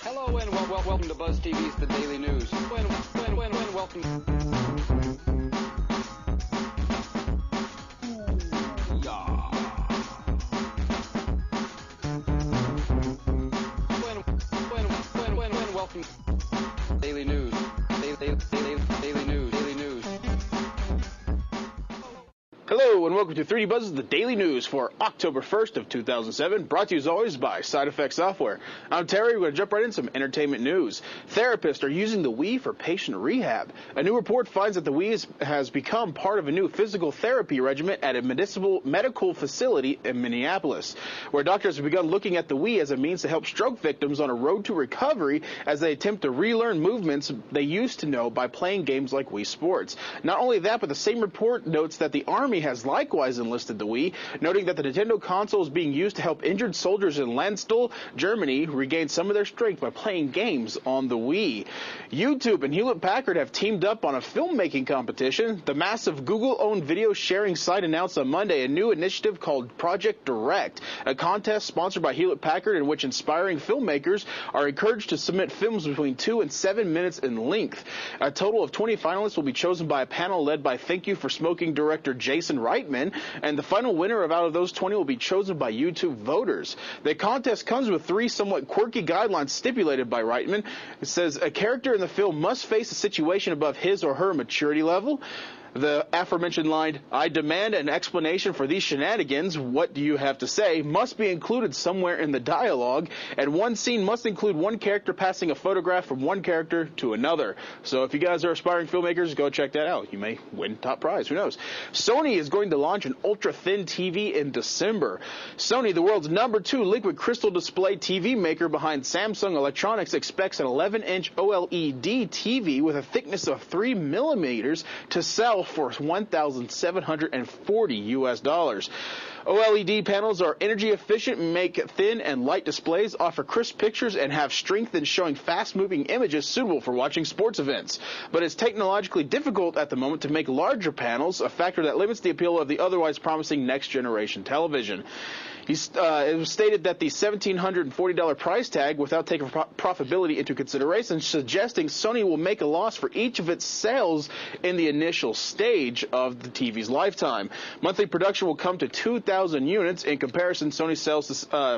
Hello and welcome to BuzzTV's The Daily News. Welcome. Welcome. Daily News. Daily News. Hello and welcome to 3D Buzz's The Daily News for October 1st of 2007, brought to you as always by Side Effect Software. I'm Terry. We're going to jump right into some entertainment news. Therapists are using the Wii for patient rehab. A new report finds that the Wii has become part of a new physical therapy regimen at a medical facility in Minneapolis, where doctors have begun looking at the Wii as a means to help stroke victims on a road to recovery as they attempt to relearn movements they used to know by playing games like Wii Sports. Not only that, but the same report notes that the Army has likewise enlisted the Wii, noting that the Nintendo console is being used to help injured soldiers in Landstuhl, Germany, regain some of their strength by playing games on the Wii. YouTube and Hewlett-Packard have teamed up on a filmmaking competition. The massive Google-owned video sharing site announced on Monday a new initiative called Project Direct, a contest sponsored by Hewlett-Packard in which inspiring filmmakers are encouraged to submit films between 2 and 7 minutes in length. A total of 20 finalists will be chosen by a panel led by Thank You for Smoking director Jason Reitman, and the final winner out of those 20 will be chosen by YouTube voters. The contest comes with 3 somewhat quirky guidelines stipulated by Reitman. It says a character in the film must face a situation above his or her maturity level. The aforementioned line, I demand an explanation for these shenanigans, what do you have to say, must be included somewhere in the dialogue, and one scene must include one character passing a photograph from one character to another. So if you guys are aspiring filmmakers, go check that out. You may win top prize, who knows. Sony is going to launch an ultra-thin TV in December. Sony, the world's #2 liquid crystal display TV maker behind Samsung Electronics, expects an 11-inch OLED TV with a thickness of 3 millimeters to sell for $1,740. OLED panels are energy efficient, make thin and light displays, offer crisp pictures, and have strength in showing fast-moving images suitable for watching sports events. But it's technologically difficult at the moment to make larger panels, a factor that limits the appeal of the otherwise promising next-generation television. It was stated that the $1,740 price tag, without taking profitability into consideration, suggesting Sony will make a loss for each of its sales in the initial stage of the TV's lifetime. Monthly production will come to 2,000 units. In comparison, Sony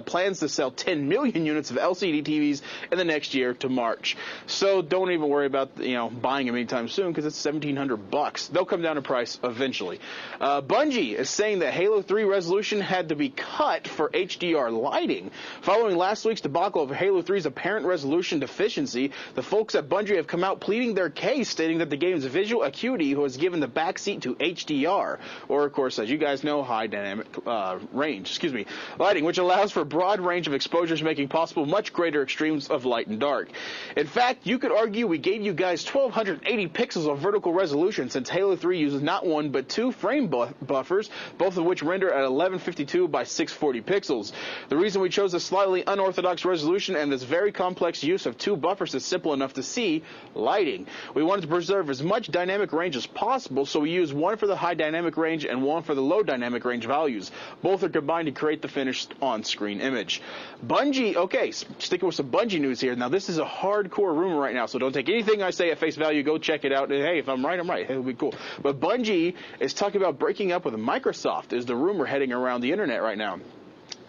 plans to sell 10 million units of LCD TVs in the next year to March. So don't even worry about buying them anytime soon, because it's $1,700. They'll come down in price eventually. Bungie is saying that Halo 3 resolution had to be cut for HDR lighting. Following last week's debacle of Halo 3's apparent resolution deficiency, the folks at Bungie have come out pleading their case, stating that the game's visual acuity was given the backseat to HDR, or of course, as you guys know, high dynamic lighting, which allows for a broad range of exposures, making possible much greater extremes of light and dark. In fact, you could argue we gave you guys 1,280 pixels of vertical resolution, since Halo 3 uses not one but 2 frame buffers, both of which render at 1152 by 640 pixels. The reason we chose a slightly unorthodox resolution and this very complex use of 2 buffers is simple enough to see: lighting. We wanted to preserve as much dynamic range as possible, so we used one for the high dynamic range and one for the low dynamic range values. Both are combined to create the finished on-screen image. Bungie, okay, sticking with some Bungie news here. Now, this is a hardcore rumor right now, so don't take anything I say at face value. Go check it out. And hey, if I'm right, I'm right. It'll be cool. But Bungie is talking about breaking up with Microsoft, is the rumor heading around the internet right now.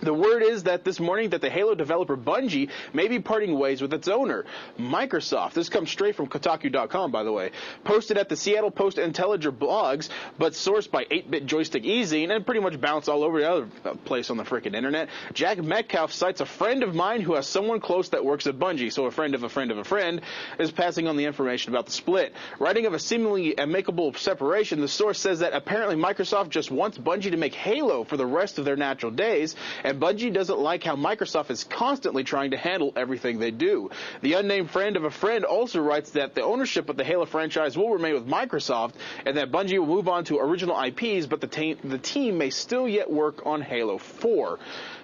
The word is that this morning that the Halo developer Bungie may be parting ways with its owner, Microsoft. This comes straight from Kotaku.com, by the way. Posted at the Seattle Post-Intelligencer blogs, but sourced by 8-Bit Joystick Easy, and pretty much bounced all over the other place on the frickin' internet. Jack Metcalf cites a friend of mine who has someone close that works at Bungie, so a friend of a friend of a friend is passing on the information about the split. Writing of a seemingly amicable separation, the source says that apparently Microsoft just wants Bungie to make Halo for the rest of their natural days, and Bungie doesn't like how Microsoft is constantly trying to handle everything they do. The unnamed friend of a friend also writes that the ownership of the Halo franchise will remain with Microsoft, and that Bungie will move on to original IPs, but the team may still yet work on Halo 4.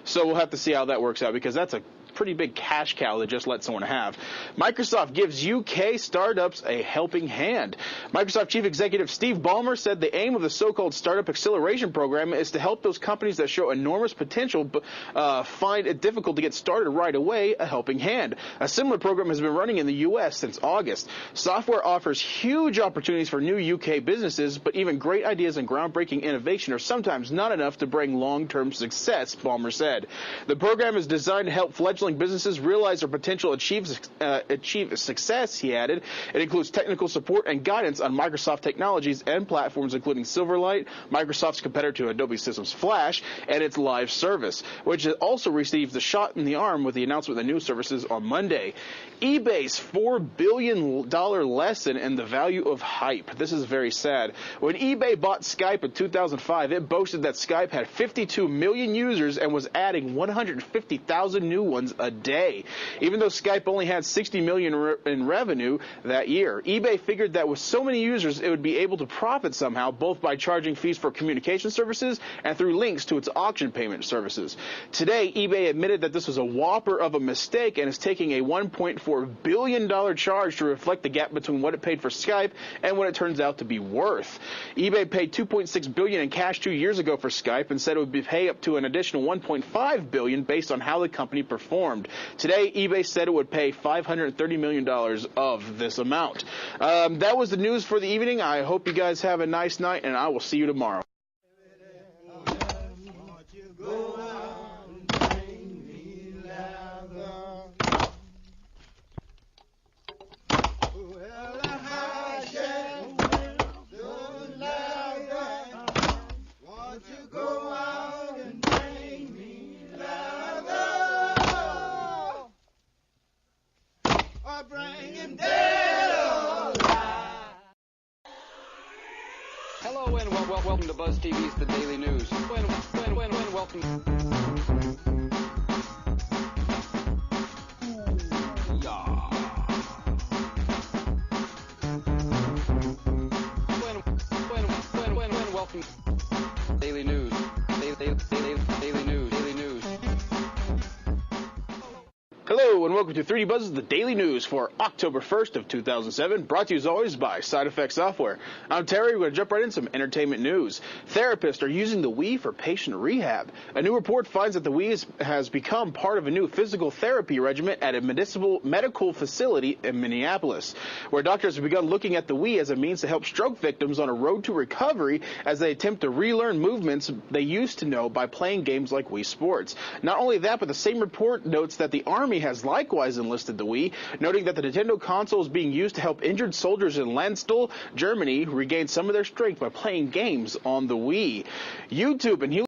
So we'll have to see how that works out, because that's a pretty big cash cow to just let someone have. Microsoft gives UK startups a helping hand. Microsoft Chief Executive Steve Ballmer said the aim of the so-called Startup Acceleration Program is to help those companies that show enormous potential find it difficult to get started right away a helping hand. A similar program has been running in the U.S. since August. Software offers huge opportunities for new U.K. businesses, but even great ideas and groundbreaking innovation are sometimes not enough to bring long-term success, Balmer said. The program is designed to help fledgling businesses realize their potential, achieve success, he added. It includes technical support and guidance on Microsoft technologies and platforms including Silverlight, Microsoft's competitor to Adobe Systems Flash, and its live service, which also received a shot in the arm with the announcement of the new services on Monday. eBay's $4 billion lesson in the value of hype. This is very sad. When eBay bought Skype in 2005, it boasted that Skype had 52 million users and was adding 150,000 new ones a day. Even though Skype only had 60 million in revenue that year, eBay figured that with so many users, it would be able to profit somehow, both by charging fees for communication services and through links to its auction payment services. Today, eBay admitted that this was a whopper of a mistake and is taking a $1.4 billion charge to reflect the gap between what it paid for Skype and what it turns out to be worth. eBay paid $2.6 billion in cash 2 years ago for Skype and said it would pay up to an additional $1.5 billion based on how the company performed. Today, eBay said it would pay $530 million of this amount. That was the news for the evening. I hope you guys have a nice night, and I will see you tomorrow. Hello and welcome to BuzzTV's The Daily News. Welcome. Welcome. Daily News. Daily News. Hello and welcome to 3D Buzz's The Daily News for October 1st of 2007, brought to you as always by Side Effect Software. I'm Terry. We're going to jump right into some entertainment news. Therapists are using the Wii for patient rehab. A new report finds that the Wii has become part of a new physical therapy regimen at a medical facility in Minneapolis, where doctors have begun looking at the Wii as a means to help stroke victims on a road to recovery as they attempt to relearn movements they used to know by playing games like Wii Sports. Not only that, but the same report notes that the Army has likewise enlisted the Wii, noting that the Nintendo console is being used to help injured soldiers in Landstuhl, Germany, regain some of their strength by playing games on the Wii. YouTube and